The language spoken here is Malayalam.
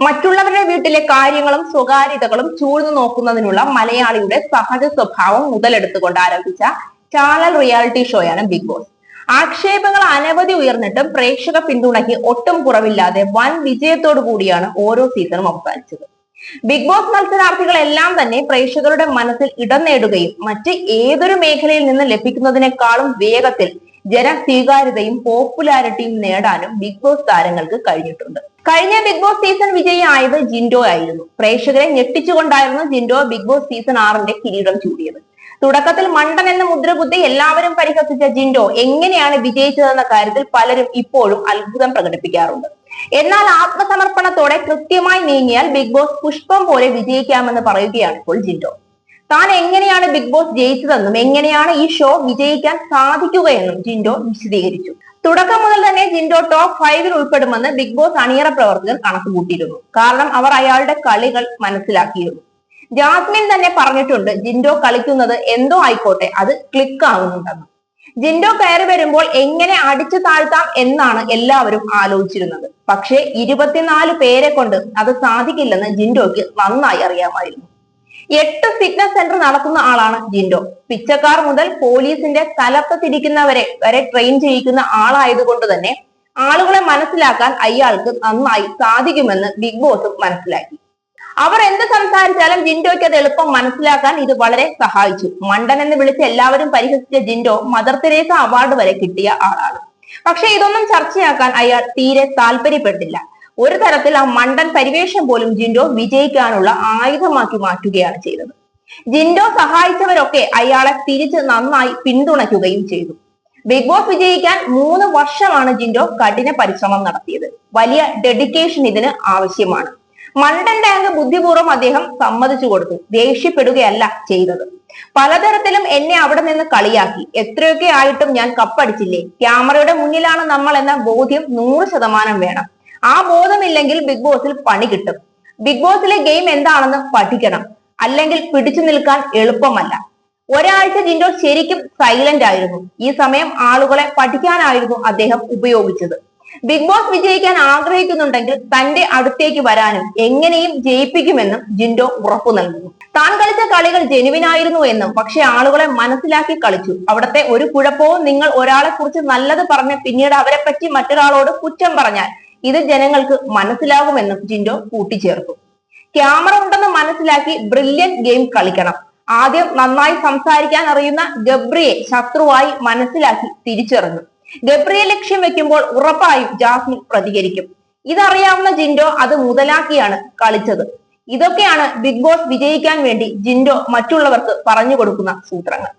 മറ്റുള്ളവരുടെ വീട്ടിലെ കാര്യങ്ങളും സ്വകാര്യതകളും ചൂഴ്ന്നു നോക്കുന്നതിനുള്ള മലയാളിയുടെ സഹജ സ്വഭാവം മുതലെടുത്തുകൊണ്ട് ആരംഭിച്ച ചാനൽ റിയാലിറ്റി ഷോയാണ് ബിഗ് ബോസ്. ആക്ഷേപങ്ങൾ അനവധി ഉയർന്നിട്ടും പ്രേക്ഷക പിന്തുണയ്ക്ക് ഒട്ടും കുറവില്ലാതെ വൻ വിജയത്തോടു കൂടിയാണ് ഓരോ സീസണും അവസാനിച്ചത്. ബിഗ് ബോസ് മത്സരാർത്ഥികളെല്ലാം തന്നെ പ്രേക്ഷകരുടെ മനസ്സിൽ ഇടം നേടുകയും മറ്റ് ഏതൊരു മേഖലയിൽ നിന്ന് ലഭിക്കുന്നതിനേക്കാളും വേഗത്തിൽ ജനസ്വീകാര്യതയും പോപ്പുലാരിറ്റിയും നേടാനും ബിഗ് ബോസ് താരങ്ങൾക്ക് കഴിഞ്ഞിട്ടുണ്ട്. കഴിഞ്ഞ ബിഗ് ബോസ് സീസൺ വിജയിയായത് ജിൻഡോ ആയിരുന്നു. പ്രേക്ഷകരെ ഞെട്ടിച്ചുകൊണ്ടായിരുന്നു ജിൻഡോ ബിഗ് ബോസ് സീസൺ 6 കിരീടം ചൂടിയത്. തുടക്കത്തിൽ മണ്ടൻ എന്ന മുദ്രകുത്തി എല്ലാവരും പരിഹസിച്ച ജിൻഡോ എങ്ങനെയാണ് വിജയിച്ചതെന്ന കാര്യത്തിൽ പലരും ഇപ്പോഴും അത്ഭുതം പ്രകടിപ്പിക്കാറുണ്ട്. എന്നാൽ ആത്മസമർപ്പണത്തോടെ കൃത്യമായി നീങ്ങിയാൽ ബിഗ് ബോസ് പുഷ്പം പോലെ വിജയിക്കാമെന്ന് പറയുകയാണ് ഇപ്പോൾ ജിൻഡോ. താൻ എങ്ങനെയാണ് ബിഗ് ബോസ് ജയിച്ചതെന്നും എങ്ങനെയാണ് ഈ ഷോ വിജയിക്കാൻ സാധിക്കുകയെന്നും ജിൻഡോ വിശദീകരിച്ചു. തുടക്കം മുതൽ തന്നെ ജിൻഡോ ടോപ്പ് 5 ഉൾപ്പെടുമെന്ന് ബിഗ് ബോസ് അണിയറ പ്രവർത്തകർ കണക്കുകൂട്ടിയിരുന്നു. കാരണം അവർ അയാളുടെ കളികൾ മനസ്സിലാക്കിയിരുന്നു. ജാസ്മിൻ തന്നെ പറഞ്ഞിട്ടുണ്ട്, ജിൻഡോ കളിക്കുന്നത് എന്തോ ആയിക്കോട്ടെ അത് ക്ലിക്ക് ആവുന്നുണ്ടെന്ന്. ജിൻഡോ കയറി വരുമ്പോൾ എങ്ങനെ അടിച്ചു താഴ്ത്താം എന്നാണ് എല്ലാവരും ആലോചിച്ചിരുന്നത്. പക്ഷേ 24 പേരെ കൊണ്ട് അത് സാധിക്കില്ലെന്ന് ജിൻഡോയ്ക്ക് നന്നായി അറിയാമായിരുന്നു. 8 ഫിറ്റ്നസ് സെന്റർ നടത്തുന്ന ആളാണ് ജിൻഡോ. പിച്ചക്കാർ മുതൽ പോലീസിന്റെ തലപ്പത്തിരിക്കുന്നവരെ വരെ ട്രെയിൻ ചെയ്യിക്കുന്ന ആളായതുകൊണ്ട് തന്നെ ആളുകളെ മനസ്സിലാക്കാൻ അയാൾക്ക് നന്നായി സാധിക്കുമെന്ന് ബിഗ് ബോസും മനസ്സിലാക്കി. അവർ എന്ത് സംസാരിച്ചാലും ജിൻഡോയ്ക്ക് അത് എളുപ്പം മനസ്സിലാക്കാൻ ഇത് വളരെ സഹായിച്ചു. മണ്ടൻ എന്ന് വിളിച്ച് എല്ലാവരും പരിഹസിച്ച ജിൻഡോ മദർ തെരേസ അവാർഡ് വരെ കിട്ടിയ ആളാണ്. പക്ഷെ ഇതൊന്നും ചർച്ചയാക്കാൻ അയാൾ തീരെ താല്പര്യപ്പെട്ടില്ല. ഒരു തരത്തിൽ ആ മണ്ടൻ പരിവേഷം പോലും ജിൻഡോ വിജയിക്കാനുള്ള ആയുധമാക്കി മാറ്റുകയാണ് ചെയ്തത്. ജിൻഡോ സഹായിച്ചവരൊക്കെ അയാളെ തിരിച്ച് നന്നായി പിന്തുണയ്ക്കുകയും ചെയ്തു. ബിഗ് ബോസ് വിജയിക്കാൻ 3 വർഷമാണ് ജിൻഡോ കഠിന പരിശ്രമം നടത്തിയത്. വലിയ ഡെഡിക്കേഷൻ ഇതിന് ആവശ്യമാണ്. മണ്ടൻ ടാങ്ക് ബുദ്ധിപൂർവ്വം അദ്ദേഹം സമ്മതിച്ചു കൊടുത്തു. ദേഷ്യപ്പെടുകയല്ല ചെയ്തത്. പലതരത്തിലും എന്നെ അവിടെ നിന്ന് കളിയാക്കി. എത്രയൊക്കെ ആയിട്ടും ഞാൻ കപ്പടിച്ചില്ലേ. ക്യാമറയുടെ മുന്നിലാണ് നമ്മൾ എന്ന ബോധ്യം 100% വേണം. ആ ബോധമില്ലെങ്കിൽ ബിഗ് ബോസിൽ പണി കിട്ടും. ബിഗ് ബോസിലെ ഗെയിം എന്താണെന്ന് പഠിക്കണം. അല്ലെങ്കിൽ പിടിച്ചു നിൽക്കാൻ എളുപ്പമല്ല. ഒരാഴ്ച ജിൻഡോ ശരിക്കും സൈലന്റ് ആയിരുന്നു. ഈ സമയം ആളുകളെ പഠിക്കാനായിരുന്നു അദ്ദേഹം ഉപയോഗിച്ചത്. ബിഗ് ബോസ് വിജയിക്കാൻ ആഗ്രഹിക്കുന്നുണ്ടെങ്കിൽ തന്റെ അടുത്തേക്ക് വരാനും എങ്ങനെയും ജയിപ്പിക്കുമെന്നും ജിൻഡോ ഉറപ്പു നൽകുന്നു. താൻ കളിച്ച കളികൾ ജെനുവിനായിരുന്നു എന്നും പക്ഷെ ആളുകളെ മനസ്സിലാക്കി കളിച്ചു. അവിടത്തെ ഒരു കുഴപ്പവും നിങ്ങൾ ഒരാളെ കുറിച്ച് നല്ലത് പറഞ്ഞ് പിന്നീട് അവരെ പറ്റി മറ്റൊരാളോട് കുറ്റം പറഞ്ഞാൽ ഇത് ജനങ്ങൾക്ക് മനസ്സിലാകുമെന്നും ജിൻഡോ കൂട്ടിച്ചേർത്തു. ക്യാമറ ഉണ്ടെന്ന് മനസ്സിലാക്കി ബ്രില്യന്റ് ഗെയിം കളിക്കണം. ആദ്യം നന്നായി സംസാരിക്കാൻ അറിയുന്ന ഗബ്രിയെ ശത്രുവായി മനസ്സിലാക്കി തിരിച്ചറിഞ്ഞു. ഗബ്രിയെ ലക്ഷ്യം വെക്കുമ്പോൾ ഉറപ്പായും ജാസ്മിൻ പ്രതികരിക്കും. ഇതറിയാവുന്ന ജിൻഡോ അത് മുതലാക്കിയാണ് കളിച്ചത്. ഇതൊക്കെയാണ് ബിഗ് ബോസ് വിജയിക്കാൻ വേണ്ടി ജിൻഡോ മറ്റുള്ളവർക്ക് പറഞ്ഞു കൊടുക്കുന്ന സൂത്രങ്ങൾ.